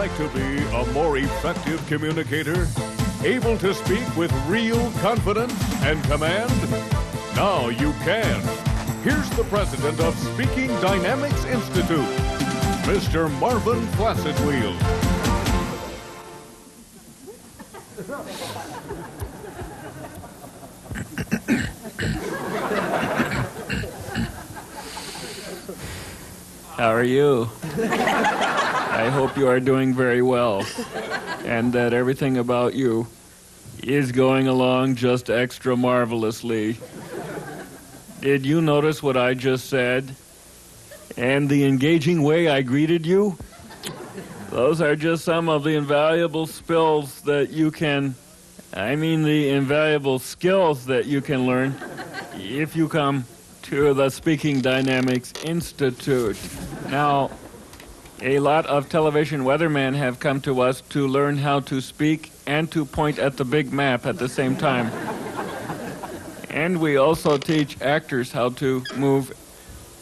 like to be a more effective communicator? Able to speak with real confidence and command? Now you can. Here's the president of Speaking Dynamics Institute, Mr. Marvin Flaccidwheel. How are you? I hope you are doing very well, and that everything about you is going along just extra marvelously. Did you notice what I just said? And the engaging way I greeted you? Those are just some of the invaluable skills that you can learn if you come to the Speaking Dynamics Institute. Now, a lot of television weathermen have come to us to learn how to speak and to point at the big map at the same time. And we also teach actors how to move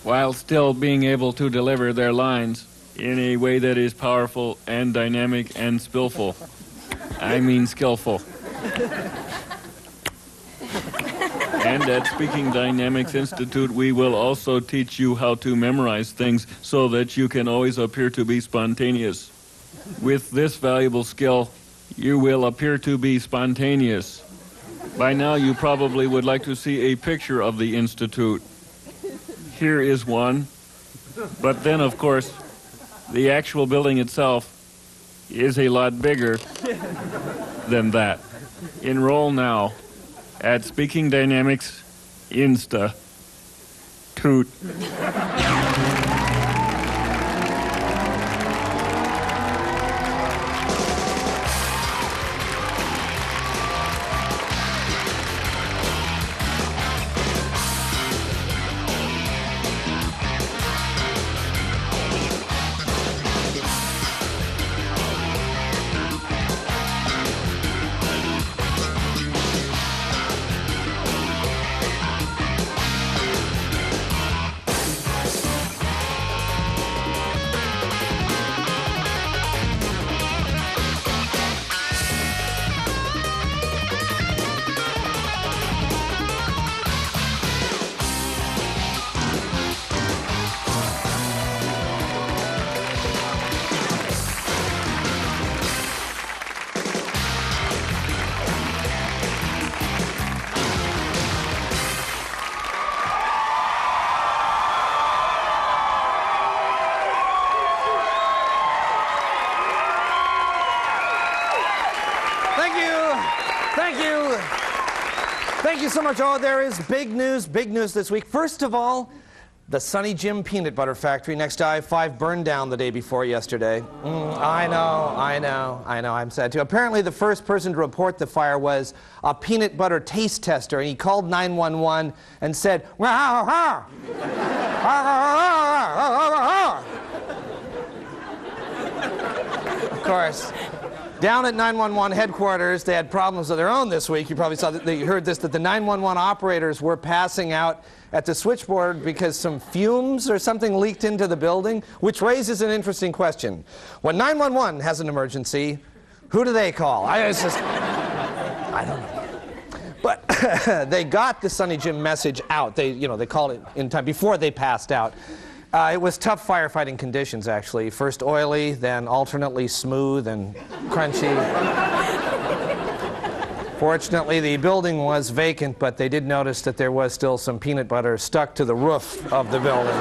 while still being able to deliver their lines in a way that is powerful and dynamic and skillful. And at Speaking Dynamics Institute, we will also teach you how to memorize things so that you can always appear to be spontaneous. With this valuable skill, you will appear to be spontaneous. By now, you probably would like to see a picture of the Institute. Here is one. But then, of course, the actual building itself is a lot bigger than that. Enroll now at Speaking Dynamics Institute. Thank you so much. Oh, there is big news this week. First of all, the Sunny Jim Peanut Butter Factory next to I-5 burned down the day before yesterday. I know. I'm sad too. Apparently, the first person to report the fire was a peanut butter taste tester, and he called 911 and said, Of course. Down at 911 headquarters, they had problems of their own this week. You probably saw that, you heard this, that the 911 operators were passing out at the switchboard because some fumes or something leaked into the building, which raises an interesting question. When 911 has an emergency, who do they call? I don't know. But they got the Sunny Jim message out. They called it in time before they passed out. It was tough firefighting conditions, actually. First oily, then alternately smooth and crunchy. Fortunately, the building was vacant, but they did notice that there was still some peanut butter stuck to the roof of the building.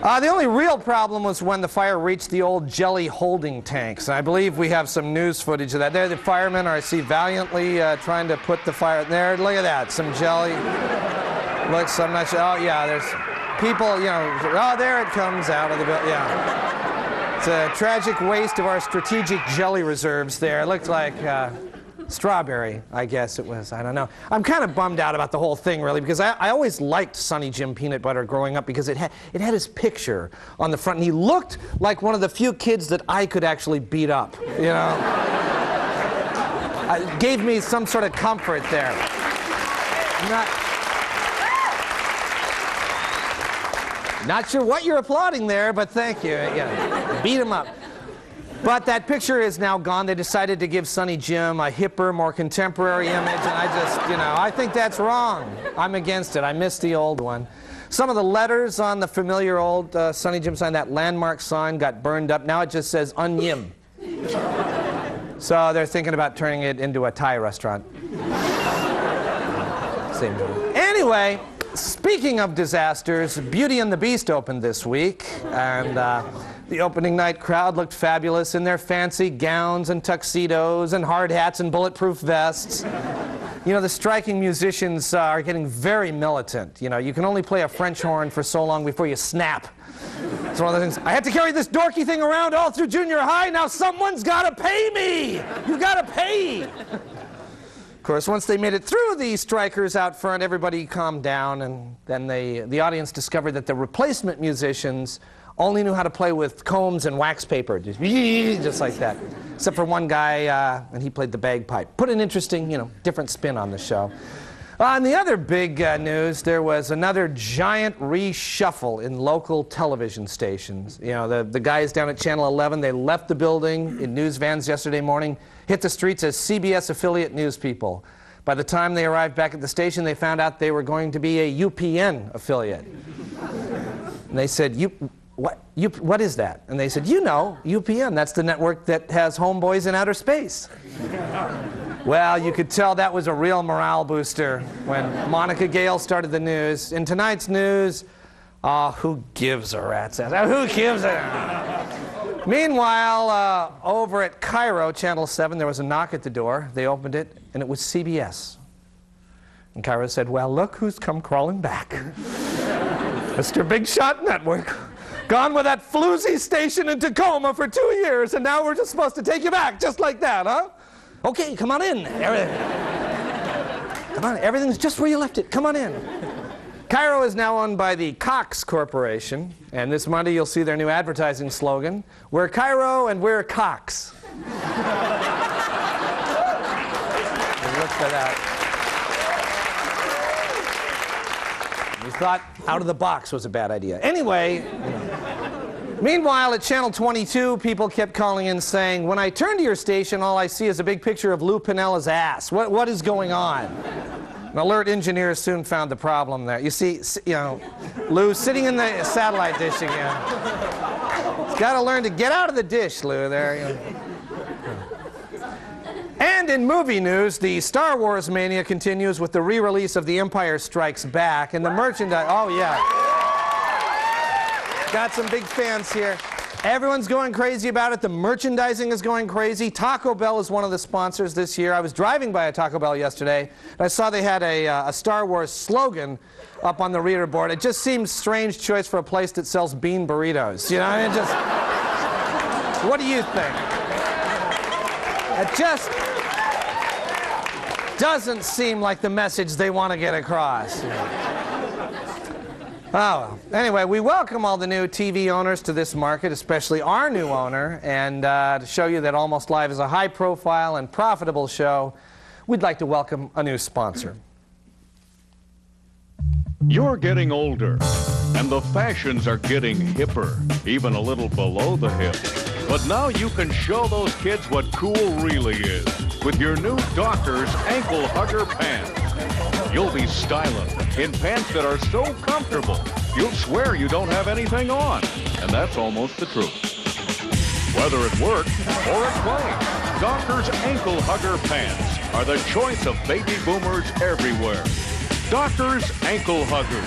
The only real problem was when the fire reached the old jelly holding tanks. And I believe we have some news footage of that. There, the firemen are, I see, valiantly trying to put the fire there. Look at that, some jelly. Looks, I'm not sure. Oh, yeah, there's people, oh, there it comes out of the building. Yeah. It's a tragic waste of our strategic jelly reserves there. It looked like strawberry, I guess it was. I don't know. I'm kind of bummed out about the whole thing, really, because I always liked Sunny Jim Peanut Butter growing up because it had his picture on the front, and he looked like one of the few kids that I could actually beat up, It gave me some sort of comfort there. Not sure what you're applauding there, but thank you. Yeah, beat him up. But that picture is now gone. They decided to give Sonny Jim a hipper, more contemporary image, and I just, I think that's wrong. I'm against it. I miss the old one. Some of the letters on the familiar old Sonny Jim sign, that landmark sign, got burned up. Now it just says Unyim. So they're thinking about turning it into a Thai restaurant. Same thing. Anyway, speaking of disasters, Beauty and the Beast opened this week, and the opening night crowd looked fabulous in their fancy gowns and tuxedos and hard hats and bulletproof vests. The striking musicians are getting very militant. You can only play a French horn for so long before you snap. It's one of the things, I had to carry this dorky thing around all through junior high, now someone's got to pay me! You've got to pay! Of course, once they made it through the strikers out front, everybody calmed down, and then the audience discovered that the replacement musicians only knew how to play with combs and wax paper, just like that. Except for one guy, and he played the bagpipe. Put an interesting, different spin on the show. On the other big news, there was another giant reshuffle in local television stations. The guys down at Channel 11, they left the building in news vans yesterday morning, hit the streets as CBS affiliate news people. By the time they arrived back at the station, they found out they were going to be a UPN affiliate. And they said, what is that? And they said, UPN, that's the network that has homeboys in outer space. Well, you could tell that was a real morale booster when Monica Gale started the news. In tonight's news, who gives a rat's ass? Who gives a... Meanwhile, over at Cairo, Channel 7, there was a knock at the door. They opened it, and it was CBS. And Cairo said, well, look who's come crawling back. Mr. Big Shot Network. Gone with that floozy station in Tacoma for 2 years, and now we're just supposed to take you back, just like that, huh? Okay, come on in. Come on, everything's just where you left it. Come on in. Cairo is now owned by the Cox Corporation, and this Monday you'll see their new advertising slogan, we're Cairo and we're Cox. Look for that. You thought out of the box was a bad idea. Anyway, meanwhile, at Channel 22, people kept calling in saying, when I turn to your station, all I see is a big picture of Lou Pinella's ass. What is going on? An alert engineer soon found the problem there. You see, Lou sitting in the satellite dish again. He's got to learn to get out of the dish, Lou, there. And in movie news, the Star Wars mania continues with the re-release of The Empire Strikes Back, and the merchandise, oh yeah. Got some big fans here. Everyone's going crazy about it. The merchandising is going crazy. Taco Bell is one of the sponsors this year. I was driving by a Taco Bell yesterday, and I saw they had a Star Wars slogan up on the reader board. It just seems strange choice for a place that sells bean burritos. What do you think? It just doesn't seem like the message they want to get across. Oh, anyway, we welcome all the new TV owners to this market, especially our new owner, and to show you that Almost Live is a high-profile and profitable show, we'd like to welcome a new sponsor. You're getting older, and the fashions are getting hipper, even a little below the hip. But now you can show those kids what cool really is with your new Doctor's Ankle Hugger Pants. You'll be styling in pants that are so comfortable, you'll swear you don't have anything on. And that's almost the truth. Whether at work or at play, Doctor's Ankle Hugger Pants are the choice of baby boomers everywhere. Doctor's Ankle Huggers,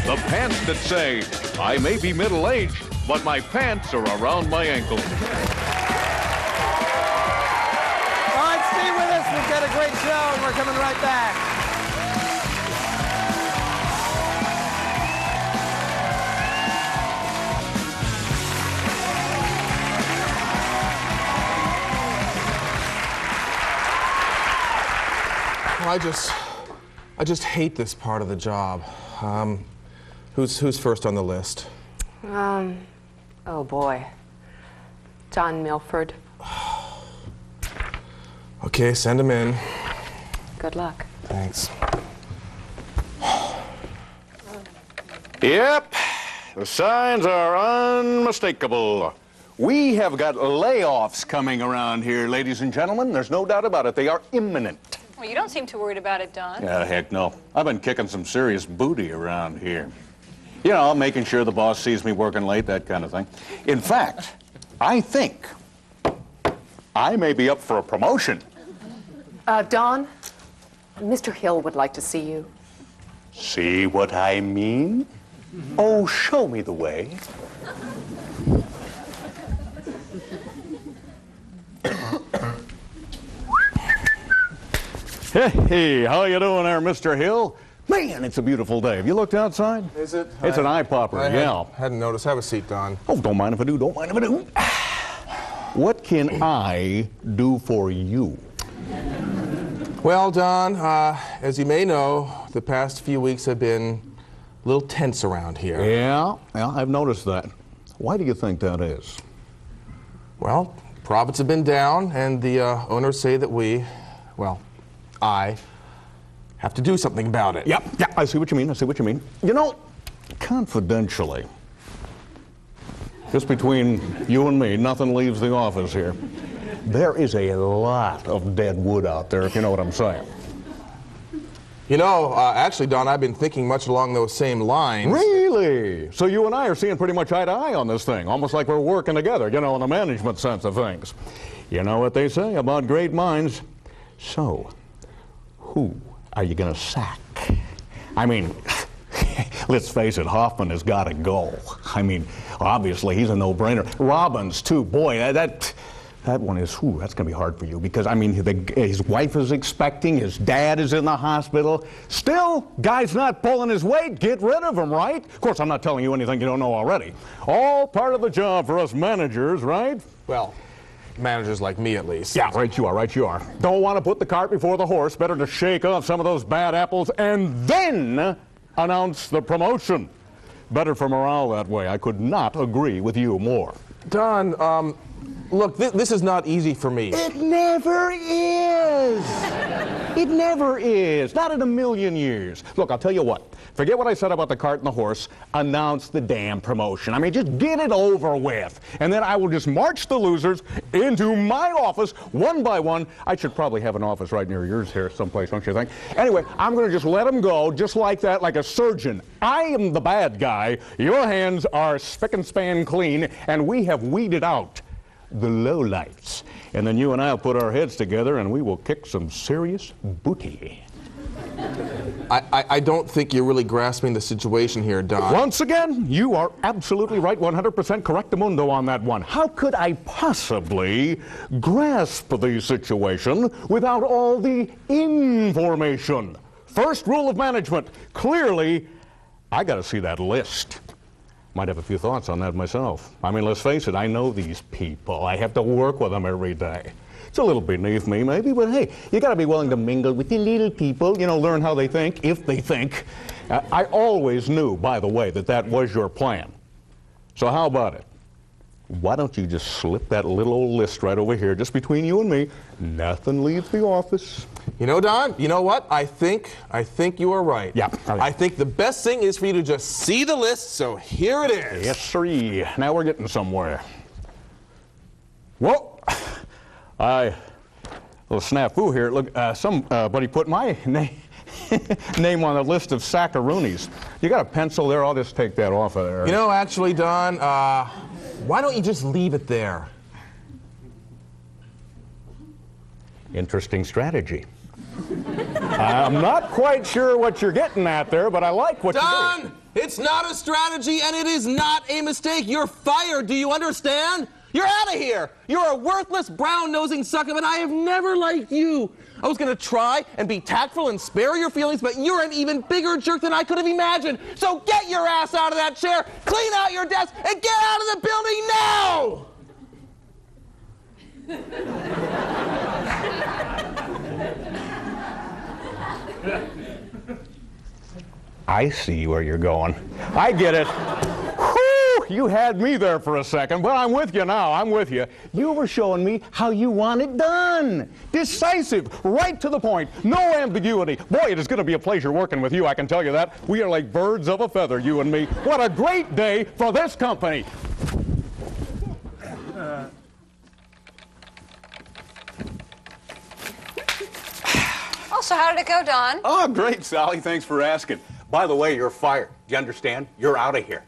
the pants that say, I may be middle-aged, but my pants are around my ankles. All right, stay with us. We've got a great show, and we're coming right back. I just hate this part of the job. Who's first on the list? Oh boy. John Milford. Okay, send him in. Good luck. Thanks. Yep, The signs are unmistakable. We have got layoffs coming around here, ladies and gentlemen. There's no doubt about it. They are imminent. Well, you don't seem too worried about it, Don. Heck no. I've been kicking some serious booty around here. You know, making sure the boss sees me working late, that kind of thing. In fact, I think I may be up for a promotion. Don, Mr. Hill would like to see you. See what I mean? Oh, show me the way. Hey, how you doing there, Mr. Hill? Man, it's a beautiful day. Have you looked outside? Is it? It's an eye popper, yeah. Hadn't noticed. Have a seat, Don. Oh, don't mind if I do, don't mind if I do. What can I do for you? Well, Don, as you may know, the past few weeks have been a little tense around here. Yeah, I've noticed that. Why do you think that is? Well, profits have been down, and the owners say that I have to do something about it. Yeah, I see what you mean, You know, confidentially, just between you and me, nothing leaves the office here. There is a lot of dead wood out there, if you know what I'm saying. You know, actually, Don, I've been thinking much along those same lines. Really? So you and I are seeing pretty much eye to eye on this thing, almost like we're working together, you know, in the management sense of things. You know what they say about great minds. So, who are you going to sack? I mean, let's face it, Hoffman has got to go. I mean, obviously, he's a no-brainer. Robbins, too. Boy, that one is, that's going to be hard for you because, I mean, his wife is expecting, his dad is in the hospital. Still, guy's not pulling his weight. Get rid of him, right? Of course, I'm not telling you anything you don't know already. All part of the job for us managers, right? Well, managers like me, at least. Yeah, right you are. Don't want to put the cart before the horse. Better to shake off some of those bad apples and then announce the promotion. Better for morale that way. I could not agree with you more. Don, look, this is not easy for me. It never is. It never is. Not in a million years. Look, I'll tell you what. Forget what I said about the cart and the horse. Announce the damn promotion. I mean, just get it over with. And then I will just march the losers into my office one by one. I should probably have an office right near yours here someplace, don't you think? Anyway, I'm going to just let them go just like that, like a surgeon. I am the bad guy. Your hands are spick and span clean, and we have weeded out the lowlifes. And then you and I will put our heads together and we will kick some serious booty. I don't think you're really grasping the situation here, Don. Once again, you are absolutely right, 100% correctamundo on that one. How could I possibly grasp the situation without all the information? First rule of management, clearly, I got to see that list. Might have a few thoughts on that myself. I mean, let's face it, I know these people. I have to work with them every day. It's a little beneath me, maybe, but hey, you got to be willing to mingle with the little people, you know, learn how they think, if they think. I always knew, by the way, that was your plan. So how about it? Why don't you just slip that little old list right over here, just between you and me? Nothing leaves the office. You know, Don, you know what? I think you are right. Yeah. I think the best thing is for you to just see the list, so here it is. Yes, sirree. Now we're getting somewhere. Whoa! A little snafu here. Look, somebody put my name on the list of saccharoonies. You got a pencil there? I'll just take that off of there. You know, actually, Don, why don't you just leave it there? Interesting strategy. I'm not quite sure what you're getting at there, but I like what you're doing. Don, it's not a strategy and it is not a mistake. You're fired. Do you understand? You're out of here. You're a worthless, brown-nosing sucker, and I have never liked you. I was going to try and be tactful and spare your feelings, but you're an even bigger jerk than I could have imagined. So get your ass out of that chair, clean out your desk, and get out of the building now! I see where you're going. I get it. Whew, you had me there for a second, but I'm with you now. I'm with you. You were showing me how you want it done. Decisive, right to the point, no ambiguity. Boy, it is going to be a pleasure working with you, I can tell you that. We are like birds of a feather, you and me. What a great day for this company. Oh, so how did it go, Don? Oh, great, Sally. Thanks for asking. By the way, you're fired. Do you understand? You're out of here.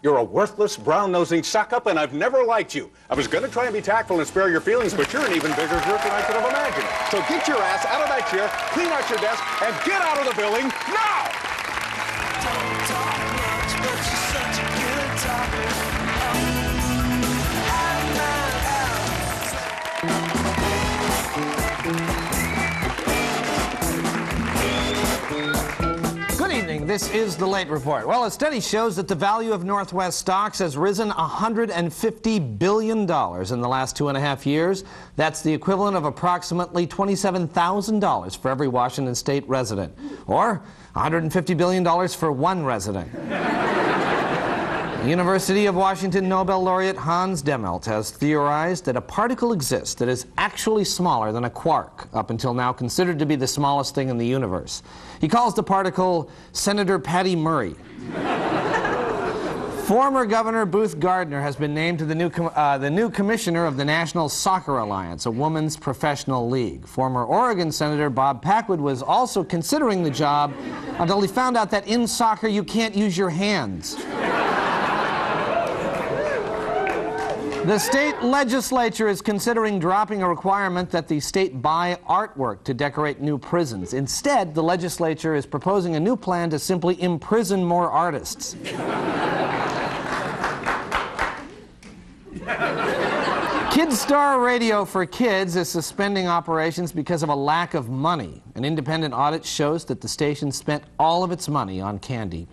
You're a worthless, brown-nosing suck-up, and I've never liked you. I was going to try and be tactful and spare your feelings, but you're an even bigger jerk than I could have imagined. So get your ass out of that chair, clean out your desk, and get out of the building now! Don't talk much, but you're such a good talker. Good evening. This is the Late Report. Well, a study shows that the value of Northwest stocks has risen $150 billion in the last 2.5 years. That's the equivalent of approximately $27,000 for every Washington State resident, or $150 billion for one resident. The University of Washington Nobel laureate Hans Demmelt has theorized that a particle exists that is actually smaller than a quark, up until now considered to be the smallest thing in the universe. He calls the particle Senator Patty Murray. Former Governor Booth Gardner has been named to the new commissioner of the National Soccer Alliance, a women's professional league. Former Oregon Senator Bob Packwood was also considering the job until he found out that in soccer you can't use your hands. The state legislature is considering dropping a requirement that the state buy artwork to decorate new prisons. Instead, the legislature is proposing a new plan to simply imprison more artists. Kidstar Radio for Kids is suspending operations because of a lack of money. An independent audit shows that the station spent all of its money on candy.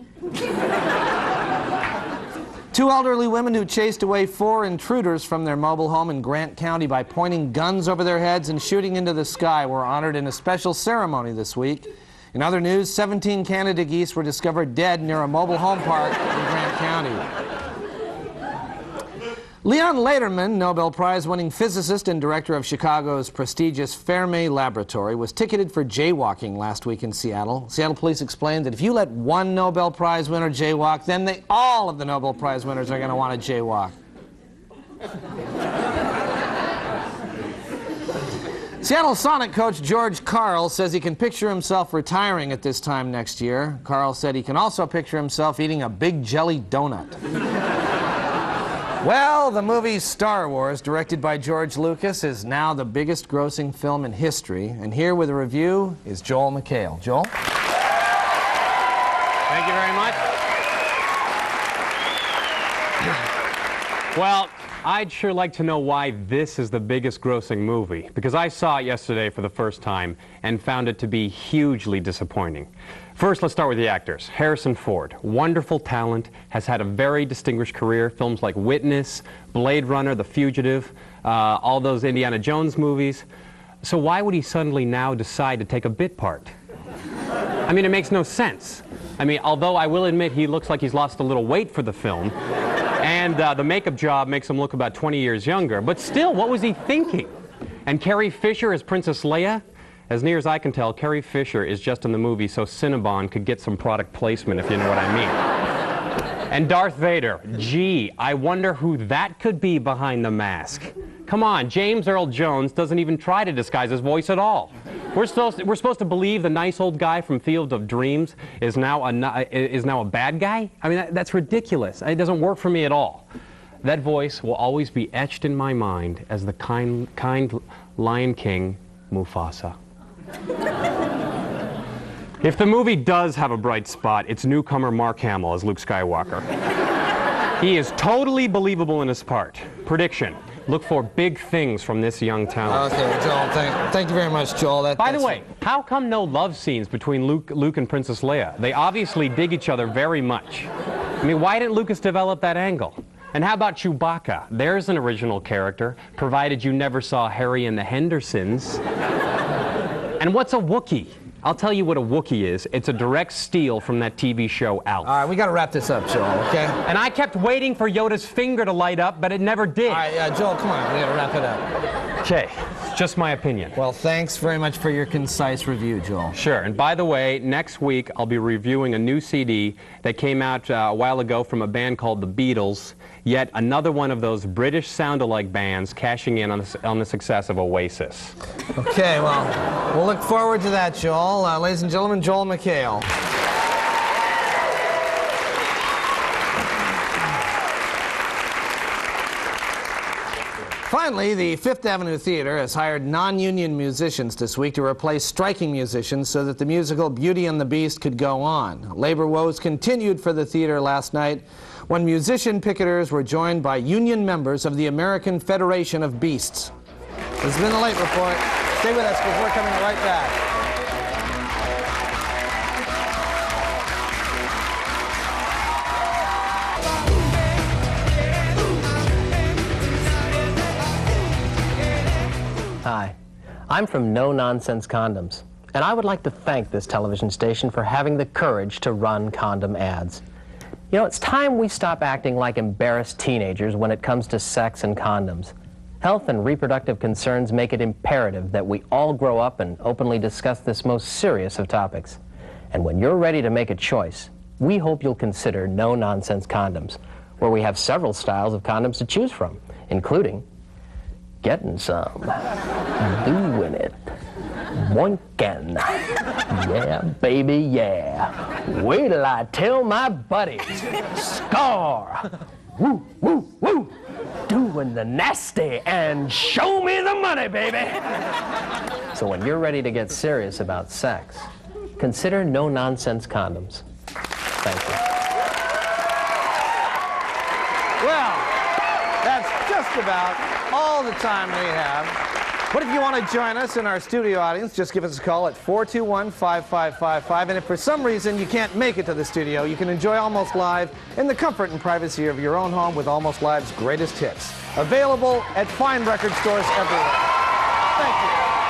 Two elderly women who chased away 4 intruders from their mobile home in Grant County by pointing guns over their heads and shooting into the sky were honored in a special ceremony this week. In other news, 17 Canada geese were discovered dead near a mobile home park in Grant County. Leon Lederman, Nobel Prize-winning physicist and director of Chicago's prestigious Fermi Laboratory, was ticketed for jaywalking last week in Seattle. Seattle police explained that if you let one Nobel Prize winner jaywalk, then all of the Nobel Prize winners are going to want to jaywalk. Seattle Sonic coach George Karl says he can picture himself retiring at this time next year. Karl said he can also picture himself eating a big jelly donut. Well, the movie Star Wars, directed by George Lucas, is now the biggest grossing film in history. And here with a review is Joel McHale. Joel? Thank you very much. Well, I'd sure like to know why this is the biggest grossing movie, because I saw it yesterday for the first time and found it to be hugely disappointing. First, let's start with the actors. Harrison Ford, wonderful talent, has had a very distinguished career. Films like Witness, Blade Runner, The Fugitive, all those Indiana Jones movies. So why would he suddenly now decide to take a bit part? I mean, it makes no sense. I mean, although I will admit he looks like he's lost a little weight for the film, and the makeup job makes him look about 20 years younger, but still, what was he thinking? And Carrie Fisher as Princess Leia? As near as I can tell, Carrie Fisher is just in the movie so Cinnabon could get some product placement, if you know what I mean. And Darth Vader, gee, I wonder who that could be behind the mask. Come on, James Earl Jones doesn't even try to disguise his voice at all. We're supposed to believe the nice old guy from Field of Dreams is now a bad guy? I mean, that's ridiculous. It doesn't work for me at all. That voice will always be etched in my mind as the kind Lion King, Mufasa. If the movie does have a bright spot, it's newcomer Mark Hamill as Luke Skywalker. He is totally believable in his part. Prediction: look for big things from this young talent. Okay, Joel, thank you very much, Joel. By the way, how come no love scenes between Luke and Princess Leia? They obviously dig each other very much. I mean, why didn't Lucas develop that angle? And how about Chewbacca? There's an original character, provided you never saw Harry and the Hendersons. And what's a Wookiee? I'll tell you what a Wookiee is. It's a direct steal from that TV show Alf. All right, we got to wrap this up, Joel, okay? And I kept waiting for Yoda's finger to light up, but it never did. All right, Joel, come on. We got to wrap it up. Okay, just my opinion. Well, thanks very much for your concise review, Joel. Sure, and by the way, next week I'll be reviewing a new CD that came out a while ago from a band called The Beatles, yet another one of those British sound-alike bands cashing in on the success of Oasis. Okay, well, we'll look forward to that, Joel. Ladies and gentlemen, Joel McHale. Finally, the Fifth Avenue Theater has hired non-union musicians this week to replace striking musicians so that the musical Beauty and the Beast could go on. Labor woes continued for the theater last night when musician picketers were joined by union members of the American Federation of Beasts. This has been the Late Report. Stay with us because we're coming right back. Hi, I'm from Nonsense Condoms, and I would like to thank this television station for having the courage to run condom ads. You know, it's time we stop acting like embarrassed teenagers when it comes to sex and condoms. Health and reproductive concerns make it imperative that we all grow up and openly discuss this most serious of topics. And when you're ready to make a choice, we hope you'll consider No-Nonsense Condoms, where we have several styles of condoms to choose from, including getting some, doing it, boinking, yeah, baby, yeah. Wait till I tell my buddies, scar, woo, woo, woo, doing the nasty, and show me the money, baby. So when you're ready to get serious about sex, consider No-Nonsense Condoms. Thank you. Well, that's just about all the time we have. But if you want to join us in our studio audience, just give us a call at 421-5555. And if for some reason you can't make it to the studio, you can enjoy Almost Live in the comfort and privacy of your own home with Almost Live's greatest hits. Available at fine record stores everywhere. Thank you.